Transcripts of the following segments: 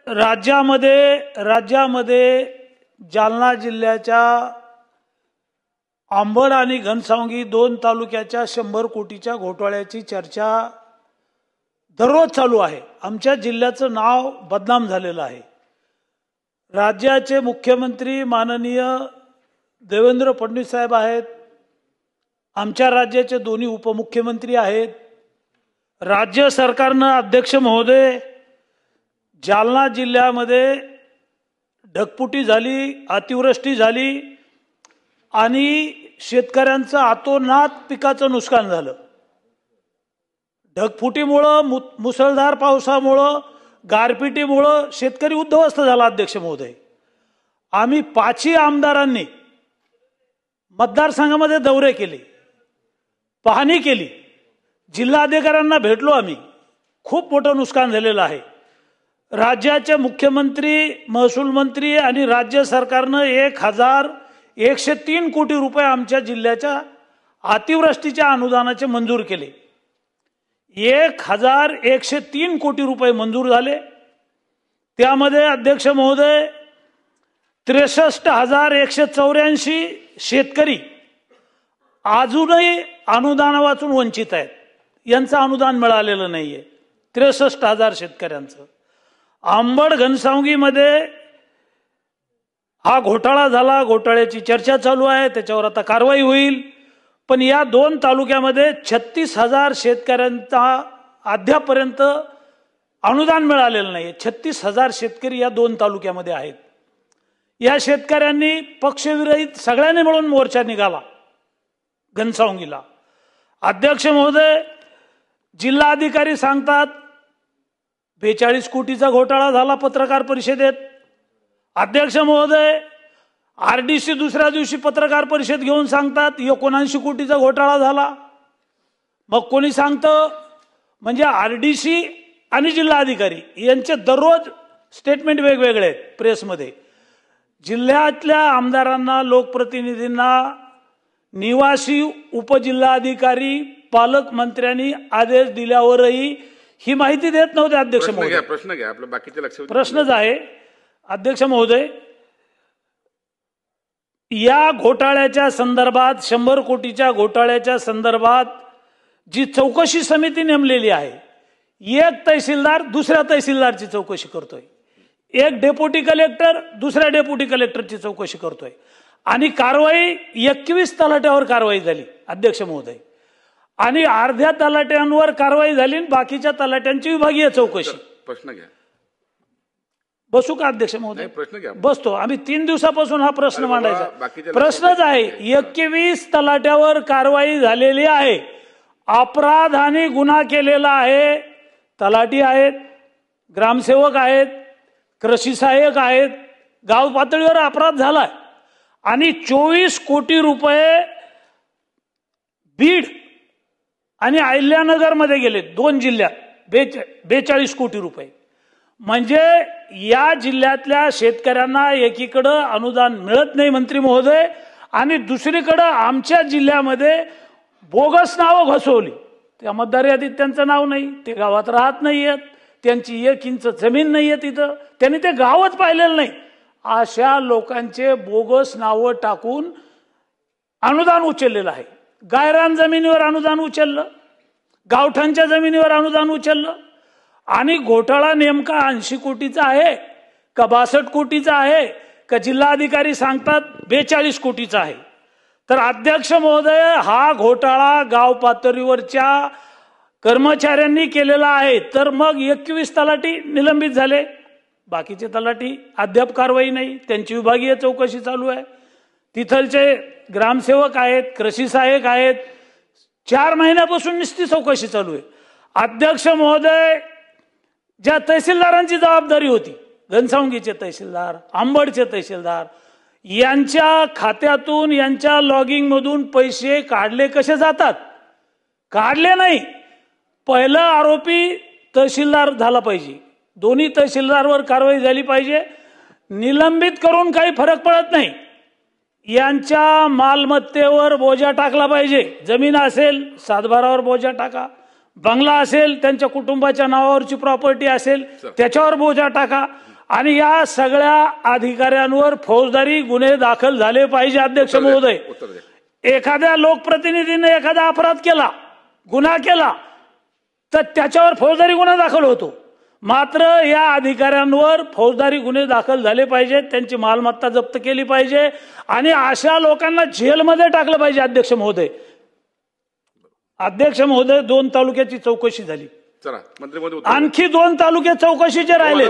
राज्यामध्ये जालना जिल्ह्याच्या अंबड आणि घनसावंगी दोन तालुक्याच्या 100 कोटीच्या घोटाळ्याची चर्चा दररोज चालू आहे। आमच्या जिल्ह्याचं नाव बदनाम झालेलं आहे। राज्याचे मुख्यमंत्री माननीय देवेंद्र फडणवीस साहेब आहेत, आमच्या राज्याचे दोन्ही उपमुख्यमंत्री आहेत, राज्य सरकारनं अध्यक्ष महोदय जालना जिल्ह्यामध्ये ढगफुटी झाली, अतिवृष्टी झाली आणि शेतकऱ्यांचं अतोनात पिकाचं नुकसान झालं। ढगफुटीमुळं, मुसळधार पावसामुळं, गारपिटीमुळं शेतकरी उद्ध्वस्त झाला। अध्यक्ष महोदय, आम्ही 5ही आमदारांनी मतदारसंघामध्ये दौरे केले, पाहणी केली, जिल्हाधिकाऱ्यांना भेटलो आम्ही। खूप मोठं नुकसान झालेलं आहे। राज्याचे मुख्यमंत्री, महसूल मंत्री आणि राज्य सरकारनं 1103 कोटी रुपये आमच्या जिल्ह्याच्या अतिवृष्टीच्या अनुदानाचे मंजूर केले। 1103 कोटी रुपये मंजूर झाले। त्यामध्ये अध्यक्ष महोदय 63,184 शेतकरी अजूनही अनुदान वाचून वंचित आहेत, यांचं अनुदान मिळालेलं नाहीये। 63,000 शेतकऱ्यांचं। अंबड घनसावंगीमध्ये हा घोटाळा झाला, घोटाळ्याची चर्चा चालू आहे, त्याच्यावर आता कारवाई होईल। पण या दोन तालुक्यामध्ये 36,000 शेतकऱ्यांचा अद्यापर्यंत अनुदान मिळालेलं नाही। 36,000 शेतकरी या दोन तालुक्यामध्ये आहेत। या शेतकऱ्यांनी पक्षविरहित सगळ्यांनी मिळून मोर्चा निघाला घनसावंगीला। अध्यक्ष महोदय, जिल्हाधिकारी सांगतात 42 कोटीचा घोटाळा झाला पत्रकार परिषदेत। अध्यक्ष महोदय, आरडीसी दुसऱ्या दिवशी पत्रकार परिषद घेऊन सांगतात 79 कोटीचा घोटाळा झाला। मग कोणी सांगतं, म्हणजे आरडीसी आणि जिल्हाधिकारी यांचे दररोज स्टेटमेंट वेगवेगळे आहेत प्रेसमध्ये। जिल्ह्यातल्या आमदारांना, लोकप्रतिनिधींना निवासी उपजिल्हाधिकारी, पालकमंत्र्यांनी आदेश दिल्यावरही ही माहिती देत नव्हते। अध्यक्ष महोदय, प्रश्न घ्या आपलं, बाकीचे लक्ष प्रश्नच आहे। अध्यक्ष महोदय, या घोटाळ्याच्या संदर्भात, 100 कोटीच्या घोटाळ्याच्या संदर्भात जी चौकशी समिती नेमलेली आहे, एक तहसीलदार दुसऱ्या तहसीलदारची चौकशी करतोय, एक डेप्युटी कलेक्टर दुसऱ्या डेप्युटी कलेक्टरची चौकशी करतोय आणि कारवाई 21 तलाट्यावर कारवाई झाली। अध्यक्ष महोदय, आणि अर्ध्या तलाट्यांवर कारवाई झाली, बाकीच्या तलाट्यांची विभागीय चौकशी। प्रश्न घ्या। बसू का अध्यक्ष महोदय? प्रश्न घ्या। बसतो। आम्ही 3 दिवसापासून हा प्रश्न मांडायचा प्रश्नच आहे। 21 तलाट्यावर कारवाई झालेली आहे, अपराध आणि गुन्हा केलेला आहे। तलाठी आहेत, ग्रामसेवक आहेत, कृषी सहाय्यक आहेत, गाव पातळीवर अपराध झालाय आणि 24 कोटी रुपये बीड आणि अहिल्यानगर मध्ये गेले, दोन जिल्ह्यात 42 कोटी रुपये। म्हणजे या जिल्ह्यातल्या शेतकऱ्यांना एकीकडे अनुदान मिळत नाही मंत्री महोदय, आणि दुसरीकडे आमच्या जिल्ह्यामध्ये बोगस नावं घसवली। त्या मतदार यादीत त्यांचं नाव नाही, ते गावात राहत नाहीयेत, त्यांची 1 इंच जमीन नाहीये तिथं, त्यांनी ते गावच पाहिलेलं नाही। अशा लोकांचे बोगस नावं टाकून अनुदान उचललेलं आहे। गायरान जमिनीवर अनुदान उचललं, गावठाणच्या जमिनीवर अनुदान उचललं, आणि घोटाळा नेमका 80 कोटीचा आहे का 62 कोटीचा आहे का जिल्हाधिकारी सांगतात 42 कोटीचा आहे? तर अध्यक्ष महोदय, हा घोटाळा गाव पातळीवरच्या कर्मचाऱ्यांनी केलेला आहे। तर मग 21 तलाठी निलंबित झाले, बाकीचे तलाठी अद्याप कारवाई नाही, त्यांची विभागीय चौकशी चालू आहे। तिथलचे ग्रामसेवक आहेत, कृषी सहाय्यक आहेत, 4 महिन्यापासून नुसती चौकशी चालू आहे। अध्यक्ष महोदय, ज्या तहसीलदारांची जबाबदारी होती, घनसावंगीचे तहसीलदार, अंबडचे तहसीलदार, यांच्या खात्यातून, यांच्या लॉगिंग मधून पैसे काढले कसे जातात? काढले नाही। पहिला आरोपी तहसीलदार झाला पाहिजे, दोन्ही तहसीलदारवर कारवाई झाली पाहिजे, निलंबित करून काही फरक पडत नाही। यांच्या मालमत्तेवर बोजा टाकला पाहिजे। जमीन असेल सातबारावर बोजा टाका, बंगला असेल, त्यांच्या कुटुंबाच्या नावावरची प्रॉपर्टी असेल त्याच्यावर बोजा टाका, आणि या सगळ्या अधिकाऱ्यांवर फौजदारी गुन्हे दाखल झाले पाहिजे. अध्यक्ष महोदय, एखाद्या लोकप्रतिनिधीने एखादा अपराध केला, गुन्हा केला, तर त्याच्यावर फौजदारी गुन्हा दाखल होतो. मात्र या अधिकाऱ्यांवर फौजदारी गुन्हे दाखल झाले पाहिजेत, त्यांची मालमत्ता जप्त केली पाहिजे आणि अशा लोकांना जेलमध्ये टाकलं पाहिजे. अध्यक्ष महोदय, 2 तालुक्याची चौकशी झाली, आणखी 2 तालुके चौकशीचे राहिले,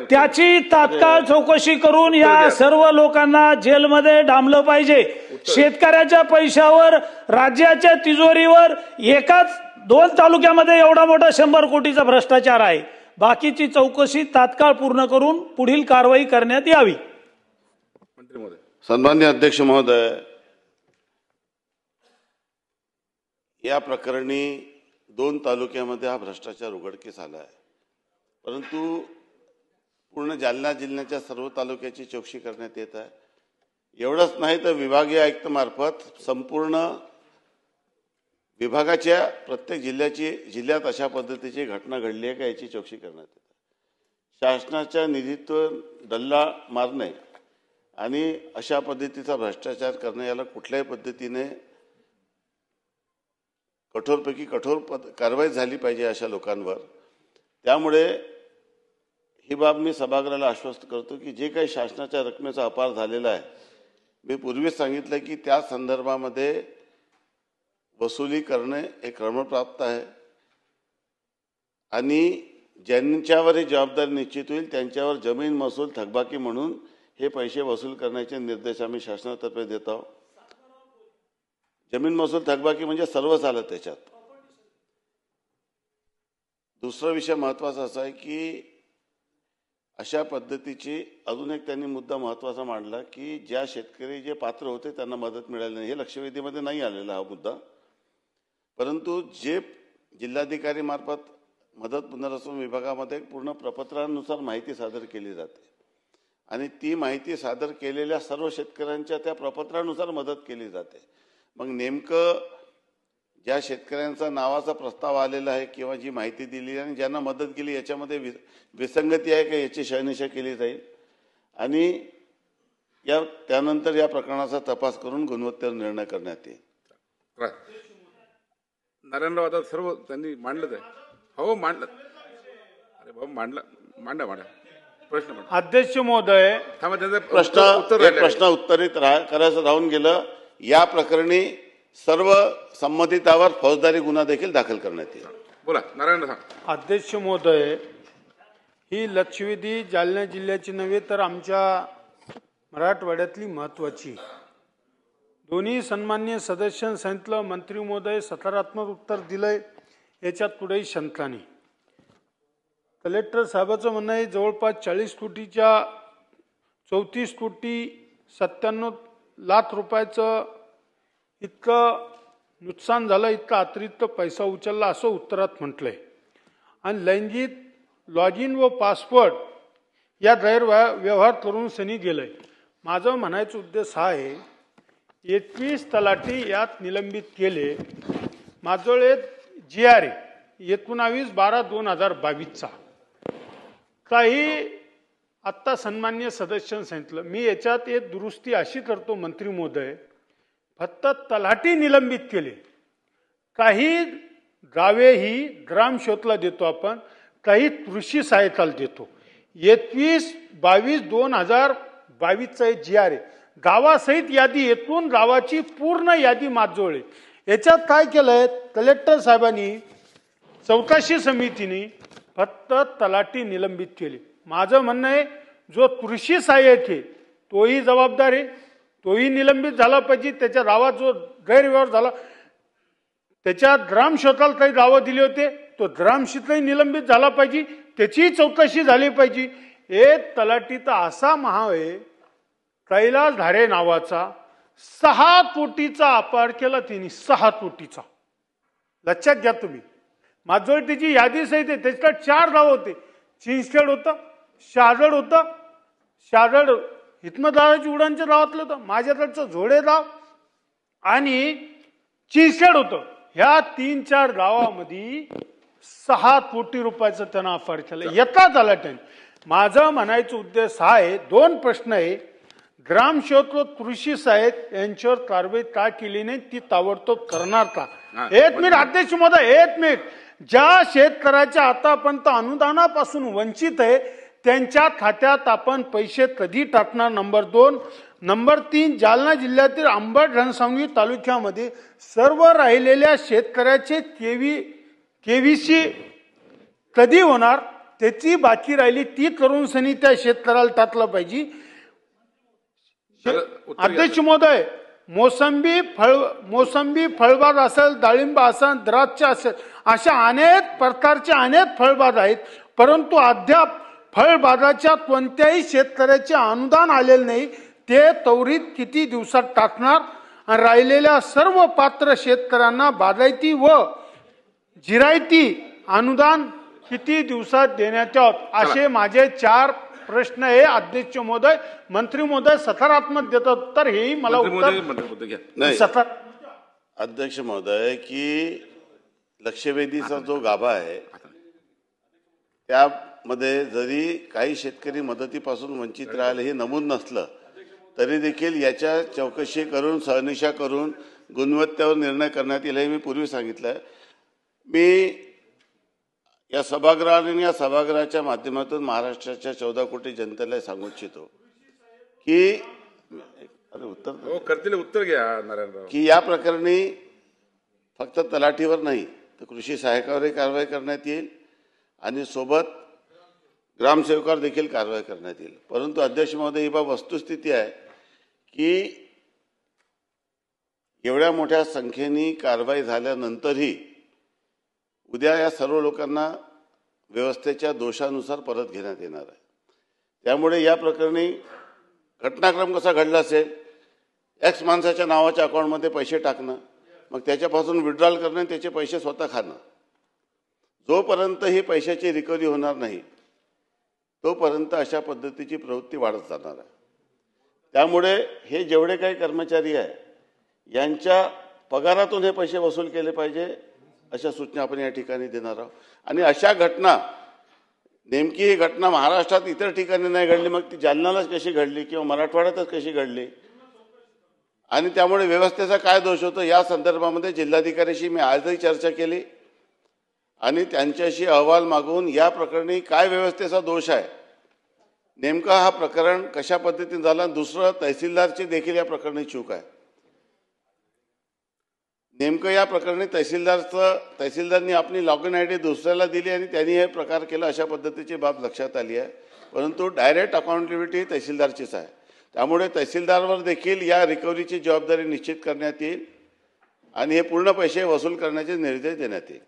त्याची तात्काळ चौकशी करून या सर्व लोकांना जेलमध्ये डांबलं पाहिजे. शेतकऱ्याच्या पैशावर, राज्याच्या तिजोरीवर एकाच 2 तालुक्यामध्ये एवढा मोठा 100 कोटीचा भ्रष्टाचार आहे. बाकीची चौकशी तात्काळ पूर्ण करून पुढील कारवाई करण्यात यावी. सन्माननीय अध्यक्ष महोदय, या प्रकरणी 2 तालुक्यामध्ये हा भ्रष्टाचार उघडकीस आला आहे, परंतु पूर्ण जालना जिल्ह्याच्या सर्व तालुक्याची चौकशी करण्यात येत आहे. एवढंच नाही तर विभागीय आयुक्त मार्फत संपूर्ण विभागाच्या प्रत्येक जिल्ह्यात अशा पद्धतीची घटना घडली आहे का याची चौकशी करण्यात येते. शासनाच्या निधीतून डल्ला मारणे आणि अशा पद्धतीचा भ्रष्टाचार करणे याला कुठल्याही पद्धतीने कठोरपैकी कठोर कारवाई झाली पाहिजे अशा लोकांवर. त्यामुळे ही बाब मी सभागृहाला आश्वस्त करतो की जे काही शासनाच्या रकमेचा अपार झालेला आहे, मी पूर्वीच सांगितलं की त्या संदर्भामध्ये वसुली करणे हे क्रमप्राप्त आहे आणि ज्यांच्यावर ही जबाबदारी निश्चित होईल त्यांच्यावर जमीन महसूल थकबाकी म्हणून हे पैसे वसूल करण्याचे निर्देश आम्ही शासनातर्फे देत आहोत. जमीन महसूल थकबाकी म्हणजे सर्वच आलं त्याच्यात. दुसरा विषय महत्वाचा असा आहे की अशा पद्धतीची अजून एक त्यांनी मुद्दा महत्वाचा मांडला की ज्या शेतकरी जे पात्र होते त्यांना मदत मिळाली नाही. हे लक्षवेधीमध्ये नाही आलेला हा मुद्दा, परंतु जे जिल्हाधिकारी मार्फत मदत पुनर्वसन विभागामध्ये पूर्ण प्रपत्रानुसार माहिती सादर केली जाते आणि ती माहिती सादर केलेल्या सर्व शेतकऱ्यांच्या त्या प्रपत्रानुसार मदत केली जाते. मग नेमकं ज्या शेतकऱ्यांचा नावाचा प्रस्ताव आलेला आहे किंवा जी माहिती दिली आणि ज्यांना मदत केली याच्यामध्ये विसंगती आहे का याची शहानिशा केली जाईल आणि त्यानंतर या प्रकरणाचा तपास करून गुणवत्तेवर निर्णय करण्यात येईल. नारायणराव आता सर्व त्यांनी मांडलंच आहे. हो मांडलं. अरे भाऊ मांडा प्रश्न. अध्यक्ष महोदय, प्रश्न उत्तरित करायचं राहून गेलं. या प्रकरणी सर्व संबंधितावर फौजदारी गुन्हा देखील दाखल करण्यात येईल. बोला नारायणराव. अध्यक्ष महोदय, ही लक्षवेधी जालना जिल्ह्याची नव्हे तर आमच्या मराठवाड्यातली महत्वाची. दोन्ही सन्माननीय सदस्यांनी सांगितलं, मंत्री महोदय सकारात्मक उत्तर दिलंय, याच्यात कुठेही शंका नाही. कलेक्टर साहेबाचं म्हणणं आहे जवळपास 40 कोटीच्या 34 कोटी 97 लाख रुपयाचं इतकं नुकसान झालं, इतका अतिरिक्त पैसा उचलला असं उत्तरात म्हटलंय. आणि लैंगिक लॉग इन व पासवर्ड या गैरव्यवहार करून सनी गेलंय. माझं म्हणायचा उद्देश हा आहे, 21 तलाठी यात निलंबित केले. माझ्याकडे GR 19/12/2022चा काही आत्ता सन्मान्य सदस्यांनी सांगितलं. मी याच्यात एक दुरुस्ती अशी करतो मंत्री महोदय, फक्त तलाठी निलंबित केले, काही गावे ही ग्रामशोधला देतो आपण, काही कृषी सहाय्यताला देतो. 21/22/2022चा GR आहे, गावासहित यादी येतून गावाची पूर्ण यादी माझजवळ आहे. याच्यात काय केलंय, कलेक्टर साहेबांनी चौकशी समितीने फक्त तलाठी निलंबित केले. माझं म्हणणं आहे, जो कृषी सहाय्यक आहे तोही जबाबदार आहे, तोही निलंबित झाला पाहिजे. त्याच्या गावात जो गैरव्यवहार झाला, त्याच्या ग्रामशोधाला काही गावं दिले होते, तो ग्रामशोधही निलंबित झाला पाहिजे, त्याचीही चौकशी झाली पाहिजे. एक तलाठी तर असा महाव आहे, कैलास धारे नावाचा 6 कोटीचा अपार केला तिने, 6 कोटीचा. लक्षात घ्या तुम्ही. माझ्याजवळ त्याची यादी सहित आहे. त्याच्यात 4 गाव होते, चिंचखेड होतं, शहागड होतं, शहागड इथनं गावाची उडानच्या गावातलं होतं, माझ्याकडचं झोडे गाव आणि चिंचखेड होतं. ह्या 3-4 गावामध्ये 6 कोटी रुपयाचं त्यांना अपार केलं एका तलाट्याने. माझा म्हणायचा उद्देश हा आहे, दोन प्रश्न आहे. ग्रामसेवक व कृषी साहेब यांच्यावर कारवाई का केली नाही, ती ताबडतोब करणार का? एक मिनिट अध्यक्ष महोदय, एक मिनिट. ज्या शेतकऱ्याच्या आतापर्यंत अनुदानापासून वंचित आहे त्यांच्या खात्यात आपण पैसे कधी टाकणार? नंबर 2. नंबर 3, जालना जिल्ह्यातील अंबड रणसांगवी तालुक्यामध्ये सर्व राहिलेल्या शेतकऱ्याचे केवीसी कधी होणार? त्याची बाकी राहिली ती करून सनी त्या शेतकऱ्याला टाकलं पाहिजे. अध्यक्ष महोदय, मोसंबी फळबाग असेल, डाळिंब असेल, द्राक्ष असेल, अशा अनेक प्रकारचे अनेक फळबाग आहेत, परंतु अद्याप फळबागाच्या कोणत्याही शेतकऱ्याचे अनुदान आलेले नाही. ते त्वरित किती दिवसात टाकणार आणि राहिलेल्या सर्व पात्र शेतकऱ्यांना बागायती व जिरायती अनुदान किती दिवसात देण्यात यावं? असे माझे 4 प्रश्न आहे. अध्यक्ष महोदय, मंत्री महोदय सकारात्मक देतात तर हेही मला उत्तर नाही. सकारात्मक. अध्यक्ष महोदय, की लक्षवेधीचा जो गाभा आहे त्यामध्ये जरी काही शेतकरी मदतीपासून वंचित राहिले हे नमूद नसलं तरी देखील याच्या चौकशी करून सहनिशा करून गुणवत्तेवर निर्णय करण्यात येईल हे मी पूर्वी सांगितलं. मी या सभागृहाने या सभागृहाच्या माध्यमातून महाराष्ट्राच्या 14 कोटी जनतेला सांगू इच्छितो की उत्तर घ्या नारायणराव, की या प्रकरणी फक्त तलाठीवर नाही तर कृषी सहाय्यकावरही कारवाई करण्यात येईल आणि सोबत ग्रामसेवकावर देखील कारवाई करण्यात येईल. परंतु अध्यक्ष महोदय, ही बाब वस्तुस्थिती आहे की एवढ्या मोठ्या संख्येने कारवाई झाल्यानंतरही उद्या या सर्व लोकांना व्यवस्थेच्या दोषानुसार परत घेण्यात येणार आहे. त्यामुळे या प्रकरणी घटनाक्रम कसा घडला असेल, एक्स माणसाच्या नावाच्या अकाउंटमध्ये पैसे टाकणं, मग त्याच्यापासून विड्रॉल करणं, त्याचे पैसे स्वतः खाणं, जोपर्यंत ही पैशाची रिकव्हरी होणार नाही तोपर्यंत अशा पद्धतीची प्रवृत्ती वाढत जाणार आहे. त्यामुळे हे जेवढे काही कर्मचारी आहे यांच्या पगारातून हे पैसे वसूल केले पाहिजे अशा सूचना आपण या ठिकाणी देणार आहोत. आणि अशा घटना, नेमकी ही घटना महाराष्ट्रात इतर ठिकाणी नाही घडली, मग ती जालन्यालाच कशी घडली किंवा मराठवाड्यातच कशी घडली आणि त्यामुळे व्यवस्थेचा काय दोष होतो या संदर्भामध्ये जिल्हाधिकाऱ्यांशी मी आजही चर्चा केली आणि त्यांच्याशी अहवाल मागून या प्रकरणी काय व्यवस्थेचा दोष आहे, नेमका हा प्रकरण कशा पद्धतीने झाला. दुसरं, तहसीलदारची देखील या प्रकरणी चूक आहे. नेमकं या प्रकरणी तहसीलदारनी आपली लॉगिन आयडी दुसऱ्याला दिली आणि त्यांनी हे प्रकार केला अशा पद्धतीची बाब लक्षात आली आहे. परंतु डायरेक्ट अकाउंटेबिलिटी तहसीलदारचीच आहे. त्यामुळे तहसीलदारवर देखील या रिकव्हरीची जबाबदारी निश्चित करण्यात येईल आणि हे पूर्ण पैसे वसूल करण्याचे निर्देश देण्यात येईल.